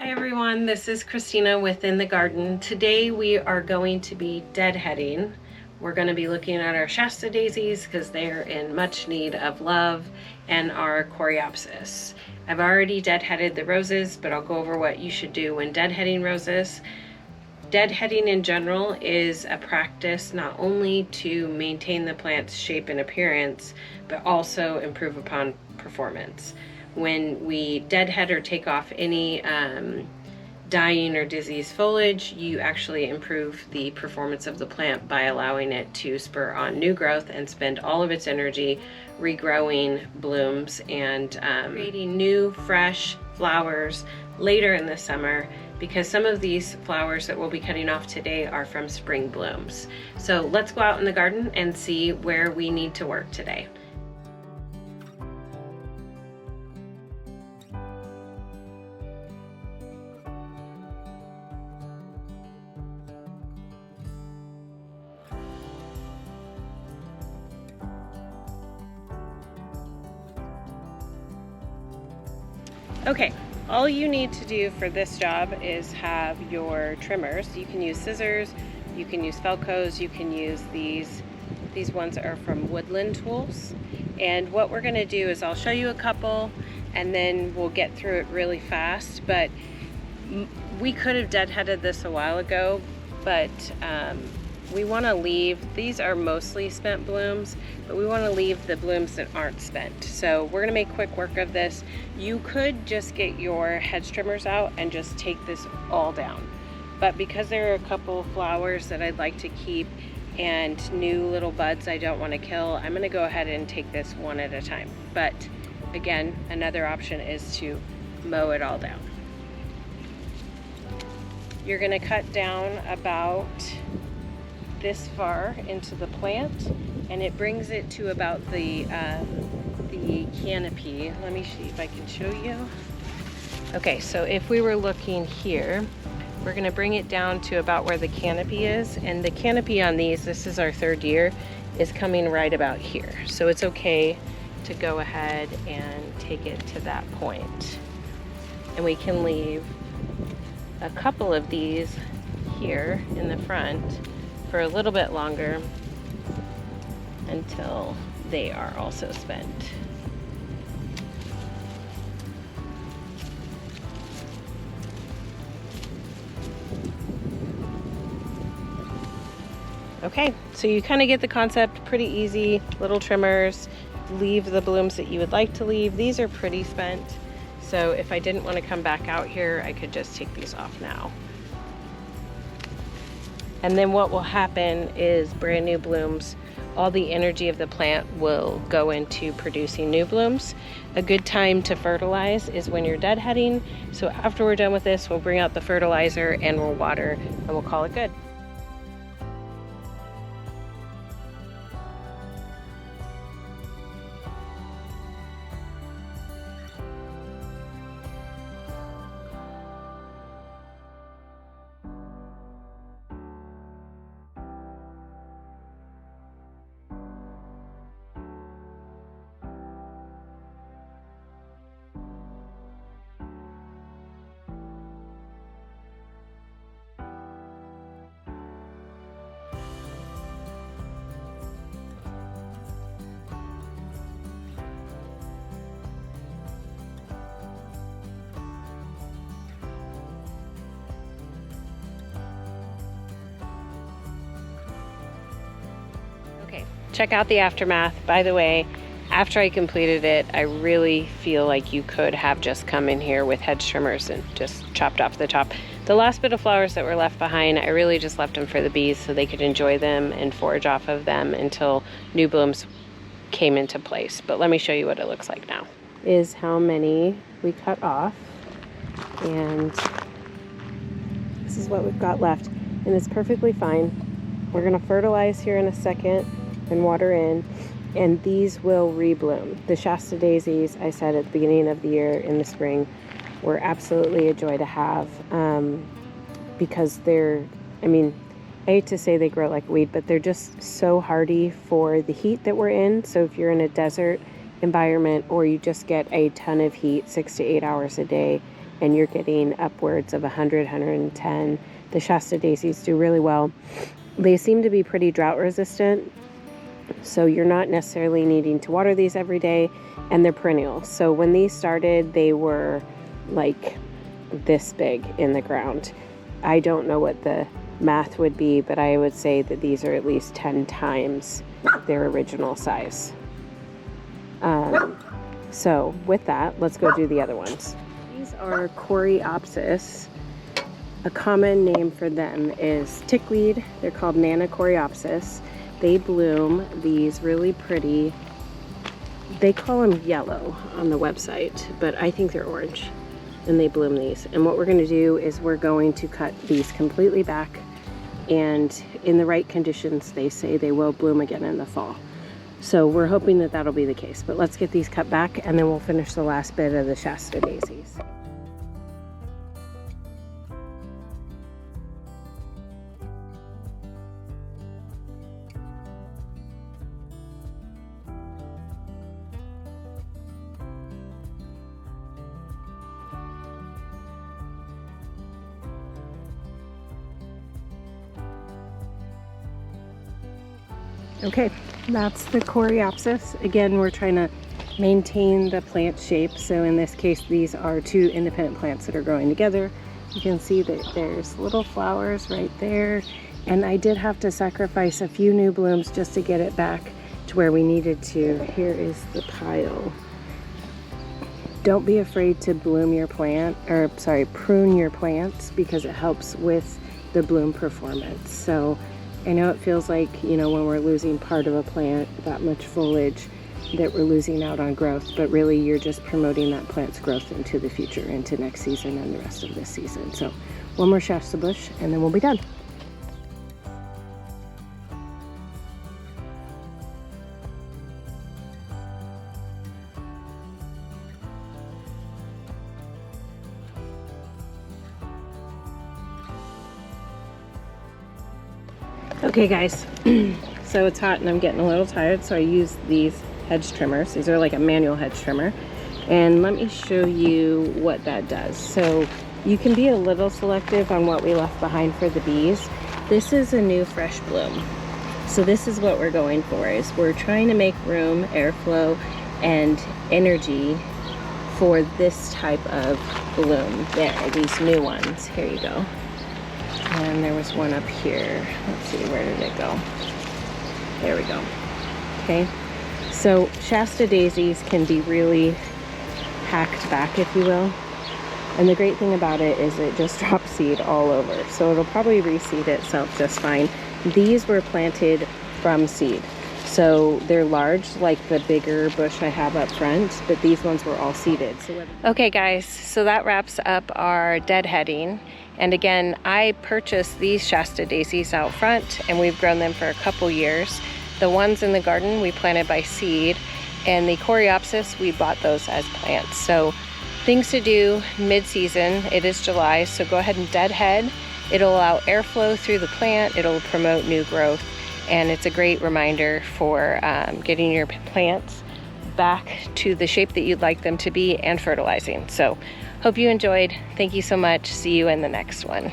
Hi everyone, this is Christina within the garden. Today we are going to be deadheading. We're going to be looking at our Shasta Daisies because they're in much need of love, and our Coreopsis. I've already deadheaded the roses, but I'll go over what you should do when deadheading roses. Deadheading in general is a practice not only to maintain the plant's shape and appearance, but also improve upon performance. When we deadhead or take off any dying or diseased foliage, you actually improve the performance of the plant by allowing it to spur on new growth and spend all of its energy regrowing blooms and creating new fresh flowers later in the summer, because some of these flowers that we'll be cutting off today are from spring blooms. So let's go out in the garden and see where we need to work today. Okay, all you need to do for this job is have your trimmers. You can use scissors, you can use Felcos, you can use these. These ones are from Woodland Tools. And what we're gonna do is I'll show you a couple and then we'll get through it really fast. But we could have deadheaded this a while ago, but we want to leave, these are mostly spent blooms, but we want to leave the blooms that aren't spent. So we're going to make quick work of this. You could just get your hedge trimmers out and just take this all down. But because there are a couple flowers that I'd like to keep and new little buds I don't want to kill, I'm going to go ahead and take this one at a time. But again, another option is to mow it all down. You're going to cut down about this far into the plant, and it brings it to about the canopy. Let me see if I can show you. Okay, so if we were looking here, we're going to bring it down to about where the canopy is, and the canopy on these, this is our third year, is coming right about here. So it's okay to go ahead and take it to that point. And we can leave a couple of these here in the front for a little bit longer until they are also spent. Okay, so you kind of get the concept. Pretty easy, little trimmers, leave the blooms that you would like to leave. These are pretty spent, so if I didn't want to come back out here, I could just take these off now. And then what will happen is brand new blooms, all the energy of the plant will go into producing new blooms. A good time to fertilize is when you're deadheading. So after we're done with this, we'll bring out the fertilizer and we'll water and we'll call it good. Check out the aftermath. By the way, after I completed it, I really feel like you could have just come in here with hedge trimmers and just chopped off the top. The last bit of flowers that were left behind, I really just left them for the bees so they could enjoy them and forage off of them until new blooms came into place. But let me show you what it looks like now. Is how many we cut off, and this is what we've got left, and it's perfectly fine. We're gonna fertilize here in a second and water in, and these will rebloom. The Shasta Daisies, I said at the beginning of the year in the spring, were absolutely a joy to have because they're, I mean, I hate to say they grow like a weed, but they're just so hardy for the heat that we're in. So if you're in a desert environment or you just get a ton of heat 6 to 8 hours a day, and you're getting upwards of 100, 110. The Shasta Daisies do really well. They seem to be pretty drought resistant, so you're not necessarily needing to water these every day, and they're perennial. So when these started, they were like this big in the ground. I don't know what the math would be, but I would say that these are at least 10 times their original size. So with that, let's go do the other ones. These are Coreopsis. A common name for them is tickweed. They're called Nana Coreopsis. They bloom these really pretty, they call them yellow on the website, but I think they're orange, and they bloom these. And what we're going to do is we're going to cut these completely back, and in the right conditions, they say they will bloom again in the fall. So we're hoping that that'll be the case, but let's get these cut back and then we'll finish the last bit of the Shasta Daisies. Okay, that's the Coreopsis. Again, we're trying to maintain the plant shape. So in this case, these are two independent plants that are growing together. You can see that there's little flowers right there. And I did have to sacrifice a few new blooms just to get it back to where we needed to. Here is the pile. Don't be afraid to bloom your plant, or sorry, prune your plants, because it helps with the bloom performance. So I know it feels like, you know, when we're losing part of a plant, that much foliage, that we're losing out on growth, but really you're just promoting that plant's growth into the future, into next season and the rest of this season. So one more Shasta bush and then we'll be done. Okay guys, so it's hot and I'm getting a little tired, so I use these hedge trimmers. These are like a manual hedge trimmer. And let me show you what that does. So you can be a little selective on what we left behind for the bees. This is a new fresh bloom. So this is what we're going for, is we're trying to make room, airflow, and energy for this type of bloom. There, these new ones. Here you go. And there was one up here. Let's see, where did it go? There we go. Okay, so Shasta Daisies can be really hacked back, if you will. And the great thing about it is it just drops seed all over. So it'll probably reseed itself just fine. These were planted from seed. So they're large, like the bigger bush I have up front, but these ones were all seeded. So okay guys, so that wraps up our deadheading. And again, I purchased these Shasta Daisies out front, and we've grown them for a couple years. The ones in the garden we planted by seed, and the Coreopsis, we bought those as plants. So things to do mid-season. It is July, so go ahead and deadhead. It'll allow airflow through the plant, it'll promote new growth, and it's a great reminder for getting your plants back to the shape that you'd like them to be and fertilizing. So hope you enjoyed. Thank you so much. See you in the next one.